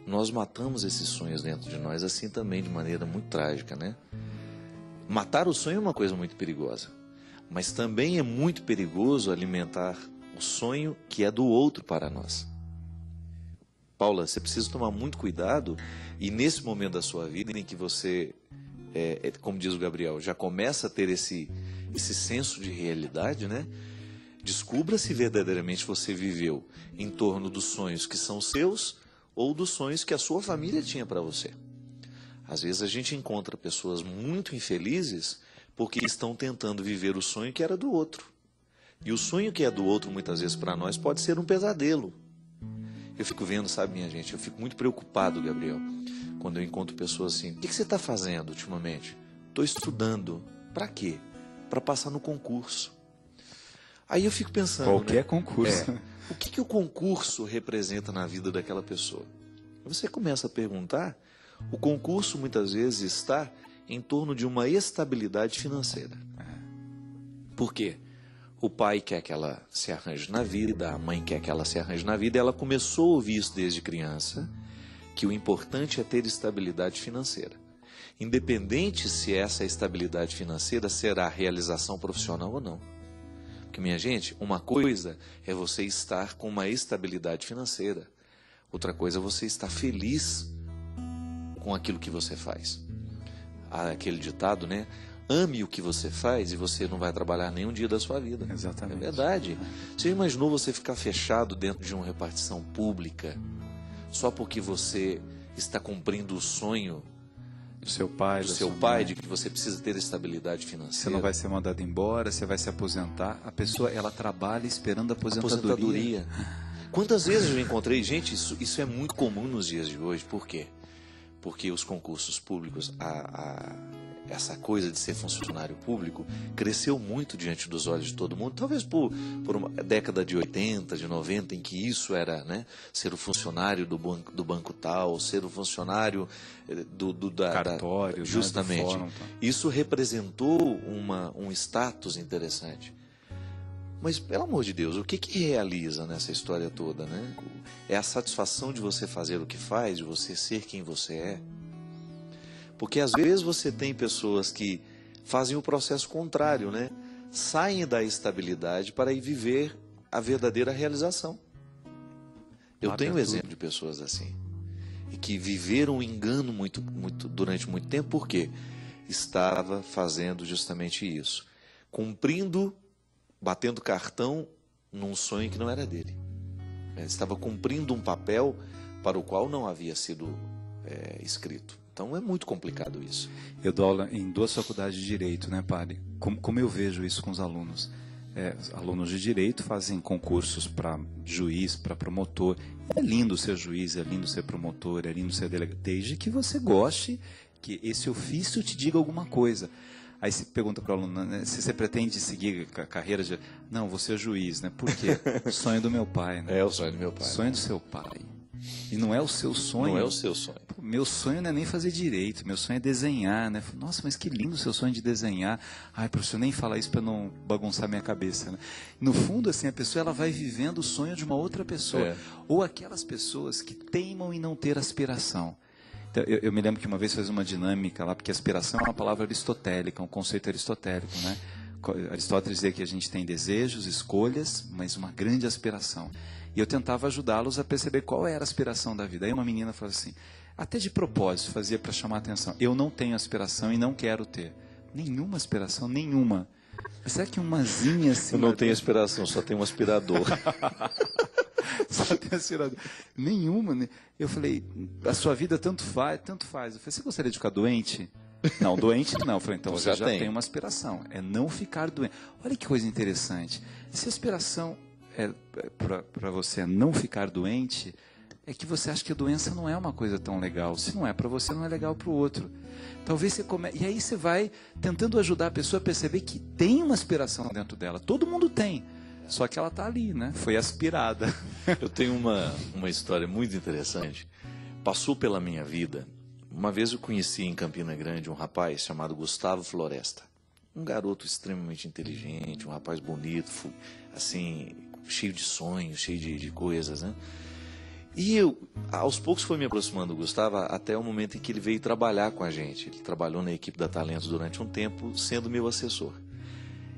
nós matamos esses sonhos dentro de nós, assim também de maneira muito trágica, né? Matar o sonho é uma coisa muito perigosa, mas também é muito perigoso alimentar o sonho que é do outro para nós. Paula, você precisa tomar muito cuidado, e nesse momento da sua vida em que você, como diz o Gabriel, já começa a ter esse senso de realidade, né? Descubra se verdadeiramente você viveu em torno dos sonhos que são seus ou dos sonhos que a sua família tinha para você. Às vezes a gente encontra pessoas muito infelizes porque estão tentando viver o sonho que era do outro. E o sonho que é do outro, muitas vezes para nós, pode ser um pesadelo. Eu fico vendo, sabe, minha gente, eu fico muito preocupado, Gabriel, quando eu encontro pessoas assim: o que você está fazendo ultimamente? Estou estudando. Para quê? Para passar no concurso. Aí eu fico pensando, qualquer concurso. O que o concurso representa na vida daquela pessoa? Você começa a perguntar, o concurso muitas vezes está em torno de uma estabilidade financeira. Por quê? O pai quer que ela se arranje na vida, a mãe quer que ela se arranje na vida, e ela começou a ouvir isso desde criança, que o importante é ter estabilidade financeira. Independente se essa estabilidade financeira será realização profissional ou não. Porque, minha gente, uma coisa é você estar com uma estabilidade financeira. Outra coisa é você estar feliz com aquilo que você faz. Há aquele ditado, né? Ame o que você faz e você não vai trabalhar nenhum dia da sua vida. Exatamente. É verdade. Você imaginou você ficar fechado dentro de uma repartição pública só porque você está cumprindo o sonho do seu pai, de que você precisa ter estabilidade financeira? Você não vai ser mandado embora, você vai se aposentar. A pessoa, ela trabalha esperando a aposentadoria. Quantas vezes eu encontrei, gente, isso é muito comum nos dias de hoje. Por quê? Porque os concursos públicos, essa coisa de ser funcionário público cresceu muito diante dos olhos de todo mundo, talvez por uma década de 80, de 90, em que isso era, né, ser o funcionário do banco tal, ser o funcionário do cartório, justamente. Né, do fórum, tá. Isso representou um status interessante. Mas, pelo amor de Deus, o que realiza nessa história toda, né? É a satisfação de você fazer o que faz, de você ser quem você é. Porque às vezes você tem pessoas que fazem o processo contrário, né? Saem da estabilidade para ir viver a verdadeira realização. Eu tenho um exemplo de pessoas assim, e que viveram um engano durante muito tempo, porque estava fazendo justamente isso, batendo cartão num sonho que não era dele. Ele estava cumprindo um papel para o qual não havia sido escrito. Então é muito complicado isso. Eu dou aula em 2 faculdades de Direito, né, padre? Como eu vejo isso com os alunos? Alunos de Direito fazem concursos para juiz, para promotor. É lindo ser juiz, é lindo ser promotor, é lindo ser delegado, desde que você goste, que esse ofício te diga alguma coisa. Aí você pergunta para o aluno, né, se você pretende seguir a carreira de... Não, vou ser juiz, né? Por quê? Sonho do meu pai, né? É o sonho do meu pai. Sonho do seu pai. E não é o seu sonho. Não é o seu sonho. Pô, meu sonho não é nem fazer direito, meu sonho é desenhar, né? Nossa, mas que lindo o seu sonho de desenhar. Ai, professor, nem fala isso para não bagunçar minha cabeça, né? No fundo, assim, a pessoa ela vai vivendo o sonho de uma outra pessoa. Ou aquelas pessoas que teimam em não ter aspiração. Então, eu me lembro que uma vez fez uma dinâmica lá, porque aspiração é uma palavra aristotélica, um conceito aristotélico, né? Aristóteles dizia que a gente tem desejos, escolhas, mas uma grande aspiração. E eu tentava ajudá-los a perceber qual era a aspiração da vida. Aí uma menina falou assim, até de propósito, fazia para chamar a atenção. Eu não tenho aspiração e não quero ter. Nenhuma aspiração, nenhuma. Mas será que umazinha assim... Eu não tenho aspiração, só tenho um aspirador. Só tem aspirador. Nenhuma, né? Eu falei, a sua vida tanto faz, tanto faz. Eu falei, você gostaria de ficar doente? Não, doente não. Eu falei, então você já tem uma aspiração. É não ficar doente. Olha que coisa interessante. Se a aspiração para você não ficar doente, é que você acha que a doença não é uma coisa tão legal. Se não é para você, não é legal para o outro. Talvez você E aí você vai tentando ajudar a pessoa a perceber que tem uma aspiração dentro dela. Todo mundo tem. Só que ela está ali, né? Foi aspirada. Eu tenho uma história muito interessante. Passou pela minha vida. Uma vez eu conheci em Campina Grande um rapaz chamado Gustavo Floresta. Um garoto extremamente inteligente, um rapaz bonito, assim, cheio de sonhos, cheio de coisas, né? E eu, aos poucos, foi me aproximando do Gustavo até o momento em que ele veio trabalhar com a gente. Ele trabalhou na equipe da Talentos durante um tempo, sendo meu assessor.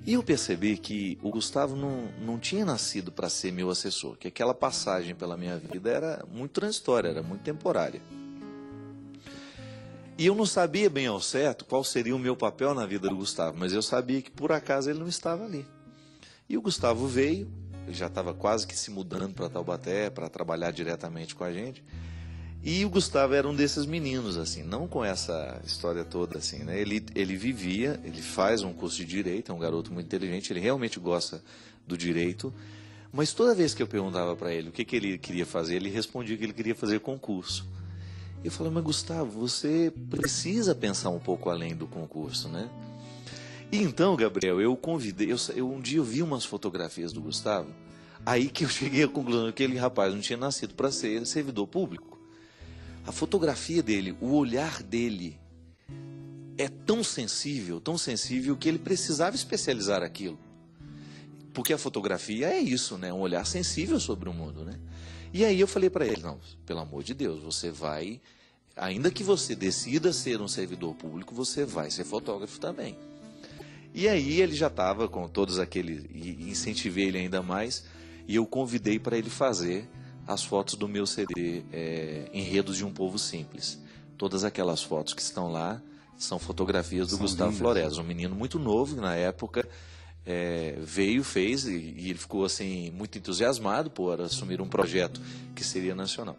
E eu percebi que o Gustavo não tinha nascido para ser meu assessor, que aquela passagem pela minha vida era muito transitória, era muito temporária. E eu não sabia bem ao certo qual seria o meu papel na vida do Gustavo, mas eu sabia que por acaso ele não estava ali. E o Gustavo veio, ele já estava quase que se mudando para Taubaté, para trabalhar diretamente com a gente. E o Gustavo era um desses meninos, assim, não com essa história toda, assim, né? Ele faz um curso de Direito, é um garoto muito inteligente, ele realmente gosta do Direito, mas toda vez que eu perguntava para ele o que ele queria fazer, ele respondia que ele queria fazer concurso. Eu falei, mas Gustavo, você precisa pensar um pouco além do concurso, né? E então, Gabriel, eu convidei, um dia eu vi umas fotografias do Gustavo, aí que eu cheguei à conclusão que aquele rapaz não tinha nascido para ser servidor público. A fotografia dele, o olhar dele é tão sensível que ele precisava especializar aquilo. Porque a fotografia é isso, né? Um olhar sensível sobre o mundo, né? E aí eu falei para ele, não, pelo amor de Deus, você vai, ainda que você decida ser um servidor público, você vai ser fotógrafo também. E aí ele já estava com todos aqueles, e incentivei ele ainda mais, e eu convidei para ele fazer as fotos do meu CD, Enredos de um Povo Simples. Todas aquelas fotos que estão lá são fotografias do Gustavo Flores, um menino muito novo na época, veio, fez, e ele ficou assim muito entusiasmado por assumir um projeto que seria nacional.